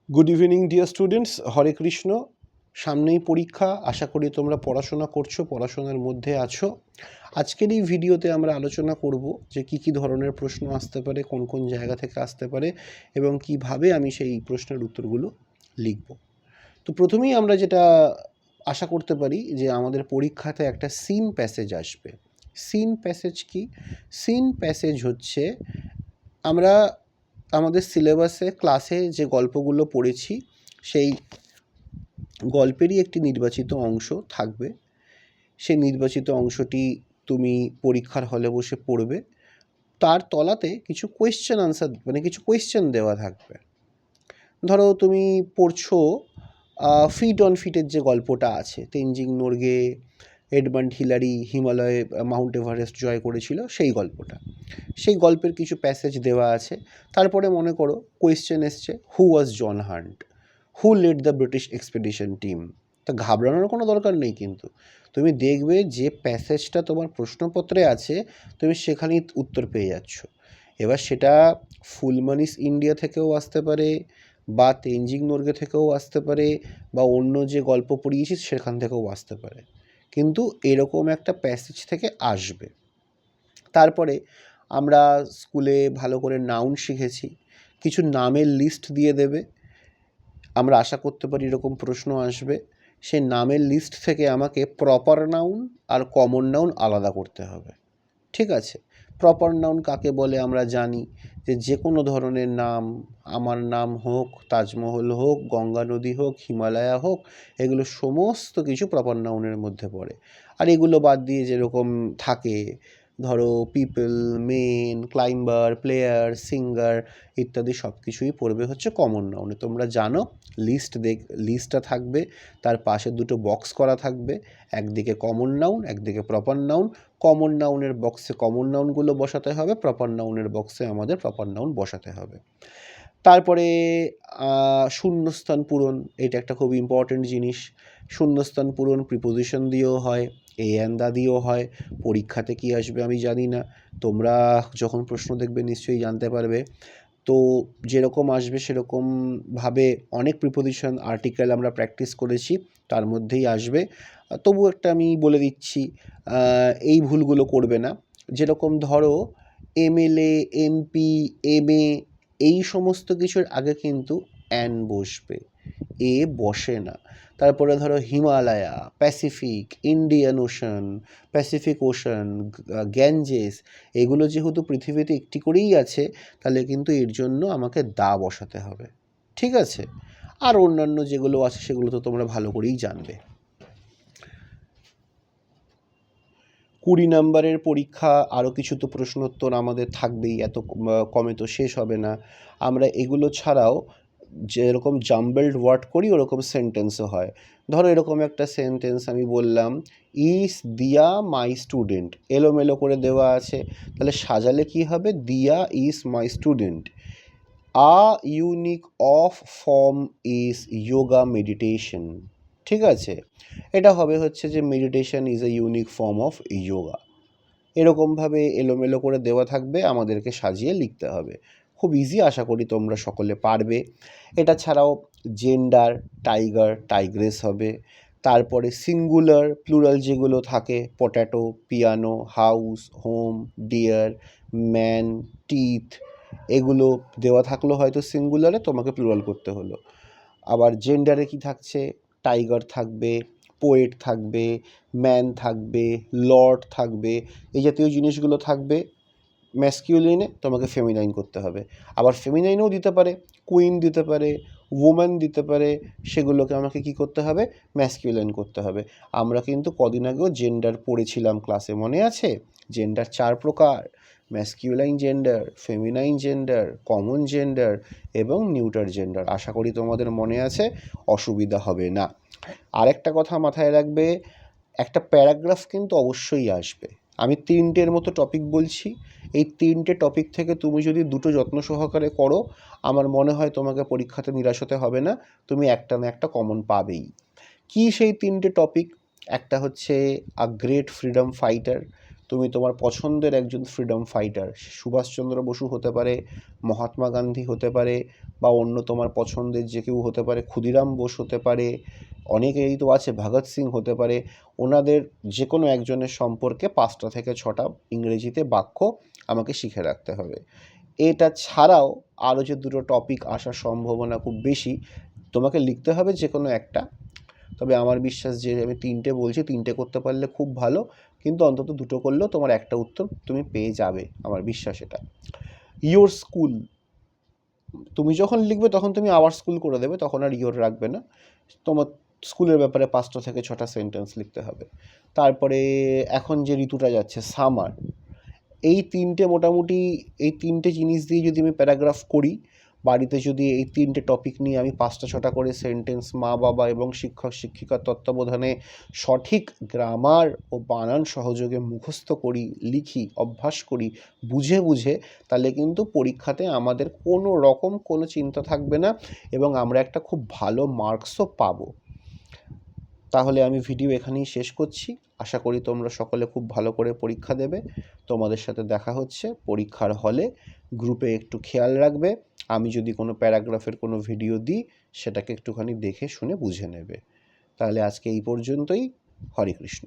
Good evening dear students, হরে কৃষ্ণ। সামনেই পরীক্ষা, আশা করি তোমরা পড়াশোনা করছো, পড়াশোনার মধ্যে আছো। আজকের এই ভিডিওতে আমরা আলোচনা করব যে কী ধরনের প্রশ্ন আসতে পারে, কোন কোন জায়গা থেকে আসতে পারে এবং কিভাবে আমি সেই প্রশ্নের উত্তরগুলো লিখব। তো প্রথমেই আমরা যেটা আশা করতে পারি যে আমাদের পরীক্ষাতে একটা সিন প্যাসেজ আসবে। সিন প্যাসেজ কি? সিন প্যাসেজ হচ্ছে আমরা আমাদের সিলেবাসে ক্লাসে যে গল্পগুলো পড়েছি সেই গল্পেরই একটি নির্বাচিত অংশ থাকবে। সেই নির্বাচিত অংশটি তুমি পরীক্ষার হলে বসে পড়বে। তার তলাতে কিছু কোয়েশ্চেন আনসার, মানে কিছু কোয়েশ্চেন দেওয়া থাকবে। ধরো তুমি পড়ছো ফিট অন ফিটের যে গল্পটা আছে, তেনজিং নোরগে, এডমান্ড হিলারি হিমালয়ে মাউন্ট এভারেস্ট জয় করেছিল, সেই গল্পটা, সেই গল্পের কিছু প্যাসেজ দেওয়া আছে। তারপরে মনে করো কোয়েশ্চেন এসছে, who was John Hunt, who led the British expedition team. তা ঘাবড়ানোর কোনো দরকার নেই, কিন্তু তুমি দেখবে যে প্যাসেজটা তোমার প্রশ্নপত্রে আছে তুমি সেখানেই উত্তর পেয়ে যাচ্ছ। এবার সেটা ফুলমানিস ইন্ডিয়া থেকেও আসতে পারে, বা তেনজিং নোরগে থেকেও আসতে পারে, বা অন্য যে গল্প পড়িয়েছিস সেখান থেকেও আসতে পারে, কিন্তু এরকম একটা প্যাসেজ থেকে আসবে। তারপরে আমরা স্কুলে ভালো করে নাউন শিখেছি, কিছু নামের লিস্ট দিয়ে দেবে। আমরা আশা করতে পারি এরকম প্রশ্ন আসবে। সেই নামের লিস্ট থেকে আমাকে প্রপার নাউন আর কমন নাউন আলাদা করতে হবে। ঠিক আছে? প্রপার নাউন কাকে বলে আমরা জানি, যে কোনো ধরনের নাম, আমার নাম হোক, তাজমহল হোক, গঙ্গা নদী হোক, হিমালয়া হোক, এগুলো সমস্ত কিছু প্রপার নাউনের মধ্যে পড়ে। আর এগুলো বাদ দিয়ে যেরকম থাকে, ধরো people, men, climber, player, singer ইত্যাদি সব কিছুই পড়বে হচ্ছে কমন নাউনে। তোমরা জানো লিস্টটা থাকবে, তার পাশে দুটো বক্স করা থাকবে, একদিকে কমন নাউন, একদিকে প্রপার নাউন। কমন নাউনের বক্সে কমন নাউনগুলো বসাতে হবে, প্রপার নাউনের বক্সে আমাদের প্রপার নাউন বসাতে হবে। তারপরে শূন্যস্থান পূরণ, এটা একটা খুব ইম্পর্টেন্ট জিনিস। শূন্যস্থান পূরণ প্রিপোজিশন দিয়েও হয়, এ অ্যান্ড দা দিয়েও হয়। পরীক্ষাতে কি আসবে আমি জানি না, তোমরা যখন প্রশ্ন দেখবে নিশ্চয়ই জানতে পারবে। তো যেরকম আসবে সেরকমভাবে অনেক প্রিপোজিশন আর্টিকেল আমরা প্র্যাকটিস করেছি, তার মধ্যেই আসবে। তবু একটা আমি বলে দিচ্ছি, এই ভুলগুলো করবে না। যেরকম ধরো এমএলএ, এমপি, এমএ, এই সমস্ত কিছুর আগে কিন্তু অ্যান বসবে, এ বসে না। তারপরে ধরো Himalaya, Pacific, Indian ocean, Pacific ocean, Ganges, এগুলো যেহেতু পৃথিবীতে একটি করেই আছে, তাহলে কিন্তু এর জন্য আমাকে দা বসাতে হবে। ঠিক আছে? আর অন্যান্য যেগুলো আছে সেগুলো তো তোমরা ভালো করেই জানবে। 20 নম্বরের পরীক্ষা, আরও কিছু তো প্রশ্নোত্তর আমাদের থাকবেই, এত কমে তো শেষ হবে না। আমরা এগুলো ছাড়াও যেরকম জাম্বলড ওয়ার্ড করি ওরকম সেন্টেন্সও হয়। ধরো এরকম একটা সেন্টেন্স আমি বললাম, ইজ দিয়া মাই স্টুডেন্ট, এলোমেলো করে দেওয়া আছে, তাহলে সাজালে কি হবে, দিয়া is my student. A unique of form is yoga meditation. ঠিক আছে? এটা হবে হচ্ছে যে meditation is a unique form of yoga. এরকমভাবে এলোমেলো করে দেওয়া থাকবে, আমাদেরকে সাজিয়ে লিখতে হবে। খুব ইজি, আশা করি তোমরা সকলে পারবে। এটা ছাড়াও জেন্ডার, টাইগার, টাইগ্রেস হবে। তারপরে সিঙ্গুলার, প্লুরাল যেগুলো থাকে, potato, piano, house, home, deer, man, teeth, এগুলো দেওয়া থাকলো হয়তো সিঙ্গুলারে, তোমাকে প্লুরাল করতে হলো। আবার জেন্ডারে কি থাকছে, টাইগার থাকবে, পোয়েট থাকবে, ম্যান থাকবে, লর্ড থাকবে, এই জাতীয় জিনিসগুলো থাকবে। ম্যাসকিউলিনে তোমাকে ফেমিনাইন করতে হবে। আবার ফেমিনাইনও দিতে পারে, কুইন দিতে পারে, ওম্যান দিতে পারে, সেগুলোকে আমাকে কি করতে হবে, ম্যাসকিউলাইন করতে হবে। আমরা কিন্তু কদিন আগেও জেন্ডার পড়েছিলাম ক্লাসে, মনে আছে? জেন্ডার 4 প্রকার: ম্যাসকিউলাইন gender, feminine gender, common gender এবং নিউটার জেন্ডার। আশা করি তোমাদের মনে আছে, অসুবিধা হবে না। আরেকটা কথা মাথায় রাখবে, একটা প্যারাগ্রাফ কিন্তু অবশ্যই আসবে। আমি 3টের মতো টপিক বলছি, এই 3টে টপিক থেকে তুমি যদি দুটো যত্ন সহকারে করো, আমার মনে হয় তোমাকে পরীক্ষাতে নিরাশ হতে হবে না, তুমি একটা না একটা কমন পাবেই। কি সেই 3টে টপিক? একটা হচ্ছে আ গ্রেট ফ্রিডম ফাইটার, তুমি তোমার পছন্দের একজন ফ্রিডম ফাইটার, সুভাষচন্দ্র বসু হতে পারে, মহাত্মা গান্ধী হতে পারে, বা অন্য তোমার পছন্দের যে কেউ হতে পারে, ক্ষুদিরাম বোস হতে পারে, অনেকেই তো আছে, ভগৎ সিং হতে পারে। ওনাদের যে কোনো একজনের সম্পর্কে 5টা থেকে 6টা ইংরেজিতে বাক্য আমাকে শিখে রাখতে হবে। এটা ছাড়াও আরও যে 2টো টপিক আসার সম্ভাবনা খুব বেশি, তোমাকে লিখতে হবে যে কোনো একটা। তবে আমার বিশ্বাস যে আমি 3টে বলছি, 3টে করতে পারলে খুব ভালো, কিন্তু অন্তত 2টো করলেও তোমার একটা উত্তর তুমি পেয়ে যাবে, আমার বিশ্বাস এটা। ইয়োর স্কুল, তুমি যখন লিখবে তখন তুমি আওয়ার স্কুল করে দেবে, তখন আর ইয়োর রাখবে না। তোমার স্কুলের ব্যাপারে 5টা থেকে 6টা সেন্টেন্স লিখতে হবে। তারপরে এখন যে ঋতুটা যাচ্ছে সামার, এই 3টে মোটামুটি, এই 3টে জিনিস দিয়ে যদি আমি প্যারাগ্রাফ করি, বাড়িতে যদি এই 3টে টপিক নিয়ে আমি 5টা 6টা করে সেন্টেন্স মা বাবা এবং শিক্ষক শিক্ষিকার তত্ত্বাবধানে সঠিক গ্রামার ও বানান সহযোগে মুখস্থ করি, লিখি, অভ্যাস করি বুঝে বুঝে, তাহলে কিন্তু পরীক্ষাতে আমাদের কোনো রকম কোনো চিন্তা থাকবে না এবং আমরা একটা খুব ভালো মার্কসও পাবো। তাহলে আমি ভিডিও এখানেই শেষ করছি। আশা করি তোমরা সকলে খুব ভালো করে পরীক্ষা দেবে। তোমাদের সাথে দেখা হচ্ছে পরীক্ষার হলে। গ্রুপে একটু খেয়াল রাখবে, আমি যদি কোনো প্যারাগ্রাফের কোনো ভিডিও দিই সেটাকে একটুখানি দেখে শুনে বুঝে নেবে। তাহলে আজকে এই পর্যন্তই। হরে কৃষ্ণ।